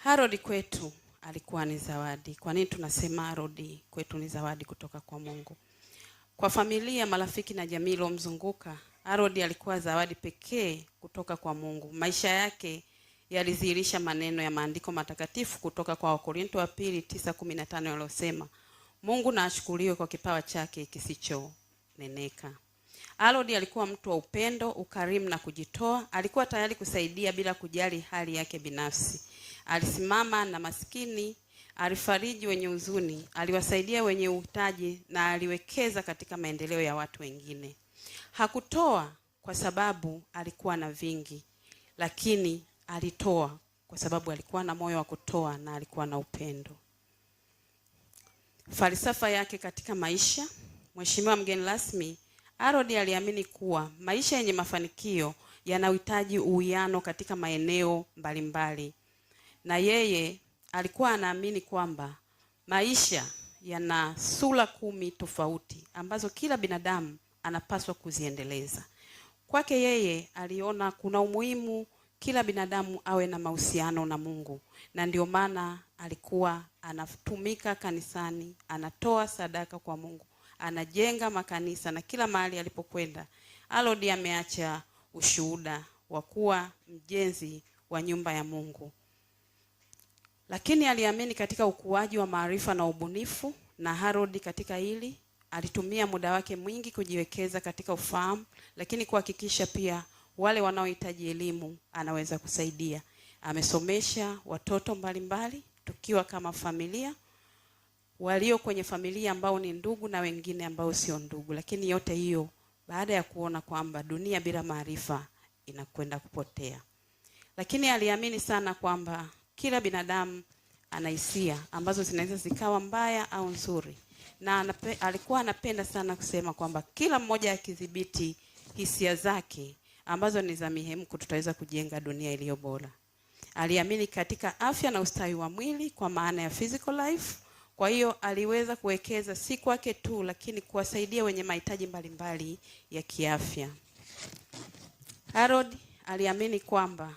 Herodi kwetu alikuwa ni zawadi. Kwa nini tunasema Herodi kwetu ni zawadi kutoka kwa Mungu? Kwa familia, marafiki na jamii iliyomzunguka, Herodi alikuwa zawadi pekee kutoka kwa Mungu. Maisha yake yalidhihirisha maneno ya maandiko matakatifu kutoka kwa Wakorintho wa pili 9:15 yaliyosema, Mungu na ashukuriwe kwa kipawa chake kisichoneneka. Herodi alikuwa mtu wa upendo, ukarimu na kujitoa. Alikuwa tayari kusaidia bila kujali hali yake binafsi. Alisimama na maskini, alifariji wenye huzuni, aliwasaidia wenye uhitaji na aliwekeza katika maendeleo ya watu wengine. Hakutoa kwa sababu alikuwa na vingi, lakini alitoa kwa sababu alikuwa na moyo wa kutoa na alikuwa na upendo. Falsafa yake katika maisha. Mheshimiwa mgeni rasmi, Herodi aliamini kuwa maisha yenye mafanikio yanahitaji uwiano katika maeneo mbalimbali. Na yeye alikuwa anaamini kwamba maisha yana sura 10 tofauti ambazo kila binadamu anapaswa kuziendeleza. Kwake yeye aliona kuna umuhimu kila binadamu awe na mahusiano na Mungu. Na ndio maana alikuwa anatumika kanisani, anatoa sadaka kwa Mungu, anajenga makanisa, na kila mahali alipokwenda Herodi ameacha ushuhuda wa kuwa mjenzi wa nyumba ya Mungu. Lakini aliamini katika ukuaji wa maarifa na ubunifu, na Herodi katika hili alitumia muda wake mwingi kujiwekeza katika ufahamu, lakini kuhakikisha pia wale wanaohitaji elimu anaweza kusaidia. Amesomesha watoto mbalimbali tukiwa kama familia, walio kwenye familia ambao ni ndugu na wengine ambao sio ndugu. Lakini yote hiyo baada ya kuona kwamba dunia bila maarifa inakwenda kupotea. Lakini aliamini sana kwamba kila binadamu ana hisia ambazo zinaweza zikawa mbaya au nzuri. Na alikuwa anapenda sana kusema kwamba kila mmoja akidhibiti hisia zake ambazo ni za mihemko, tutaweza kujenga dunia iliyo bora. Aliamini katika afya na ustawi wa mwili kwa maana ya physical life. Kwa hiyo aliweza kuwekeza si kwake tu, lakini kuwasaidia wenye mahitaji mbalimbali ya kiafya. Herodi aliamini kwamba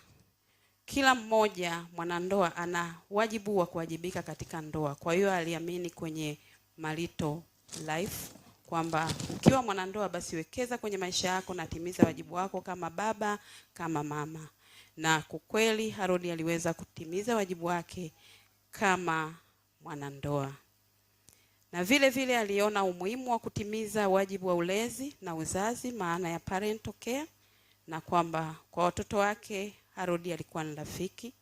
kila mmoja mwanandoa ana wajibu wa kuwajibika katika ndoa. Kwa hiyo aliamini kwenye marital life kwamba ukiwa mwanandoa basi wekeza kwenye maisha yako na timiza wajibu wako kama baba, kama mama. Na kwa kweli Herodi aliweza kutimiza wajibu wake kama mwanandoa. Na vile vile aliona umuhimu wa kutimiza wajibu wa ulezi na uzazi, maana ya parental care, na kwamba kwa watoto wake Herodi alikuwa ni rafiki.